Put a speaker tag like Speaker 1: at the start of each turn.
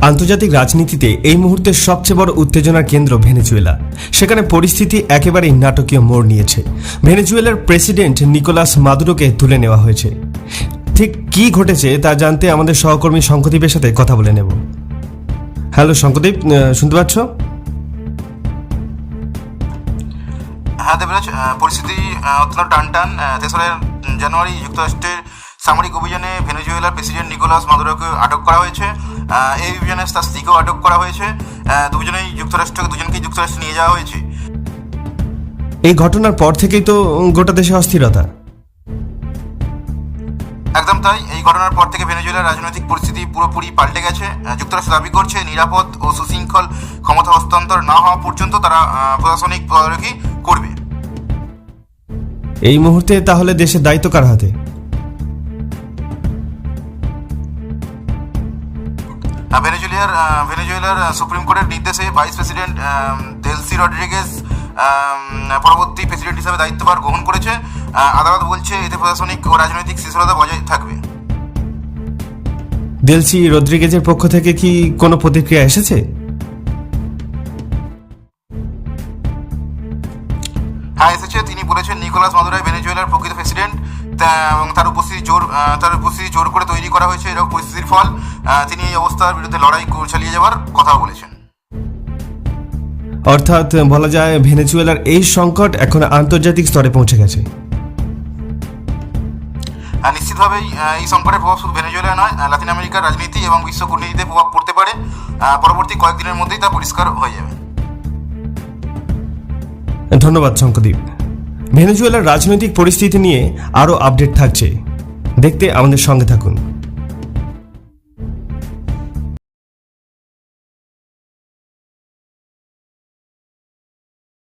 Speaker 1: আন্তর্জাতিক রাজনীতিতে এই মুহূর্তে সবচেয়ে বড় উত্তেজনার কেন্দ্র ভেনেজুয়েলা। সেখানে পরিস্থিতি একেবারেই নাটকীয় মোড় নিয়েছে। ভেনেজুয়েলার প্রেসিডেন্ট নিকোলাস মাদুরোকে তুলে নেওয়া হয়েছে। ঠিক কি ঘটেছে তা জানতে আমাদের সহকর্মী শঙ্কদীপের সাথে কথা বলে নেব। হ্যালো শঙ্কদীপ, শুনতে পাচ্ছ?
Speaker 2: হ্যাঁ দেবরাজ, পরিস্থিতি অত্যন্ত টানটান। 3 জানুয়ারি যুক্তরাষ্ট্রের সামরিক অভিযানে ভেনেজুয়েলার প্রেসিডেন্ট নিকোলাস মাদুরোকে আটক করা হয়েছে। এই অভিযানে তার স্ত্রীকেও আটক করা হয়েছে। দুজনকেই যুক্তরাষ্ট্রে নিয়ে যাওয়া হয়েছে।
Speaker 1: এই ঘটনার পর থেকেই তো গোটা দেশে অস্থিরতা।
Speaker 2: একদম তাই। এই ঘটনার পর থেকে ভেনেজুয়েলার রাজনৈতিক পরিস্থিতি পুরোপুরি পাল্টে গেছে। যুক্তরাষ্ট্র দাবি করছে নিরাপদ ও সুশৃঙ্খল ক্ষমতা হস্তান্তর না হওয়া পর্যন্ত তারা প্রশাসনিক তদারকি করবে।
Speaker 1: এই মুহূর্তে তাহলে দেশের দায়িত্ব কার হাতে?
Speaker 2: ভেনেজুয়েলার সুপ্রিম কোর্টের নির্দেশে ভাইস প্রেসিডেন্ট দেলসি রড্রিগেজ পরবর্তী প্রেসিডেন্ট হিসেবে দায়িত্বভার গ্রহণ করেছে। আদালত বলছে এতে প্রশাসনিক ও রাজনৈতিক স্থিতিশীলতা বজায় থাকবে।
Speaker 1: দেলসি রদ্রিগেজের পক্ষ থেকে কি কোনো প্রতিক্রিয়া এসেছে?
Speaker 2: হ্যাঁ, এসেছে। তিনি বলেছেন নিকোলাস মাদুরোই ভেনেজুয়েলার প্রকৃত প্রেসিডেন্ট এবং তার উপস্থিতি জোর করে তৈরি করা হয়েছে এরকম পরিস্থিতির ফল। তিনি এই অবস্থার বিরুদ্ধে লড়াই চালিয়ে যাওয়ার কথা বলেছেন।
Speaker 1: অর্থাৎ বলা যায় ভেনেজুয়েলার এই সংকট এখন আন্তর্জাতিক স্তরে পৌঁছে গেছে।
Speaker 2: নিশ্চিতভাবেই এই সংকটের প্রভাব শুধু ভেনেজুয়েলা নয়, লাতিন আমেরিকার রাজনীতি এবং বিশ্ব কূটনীতিতে প্রভাব পড়তে পারে। পরবর্তী কয়েকদিনের মধ্যেই তা পরিষ্কার হয়ে যাবে।
Speaker 1: ধন্যবাদ শঙ্কদীপ। ভেনেজুয়েলার রাজনৈতিক পরিস্থিতি নিয়ে আরও আপডেট থাকছে, দেখতে আমাদের সঙ্গে থাকুন।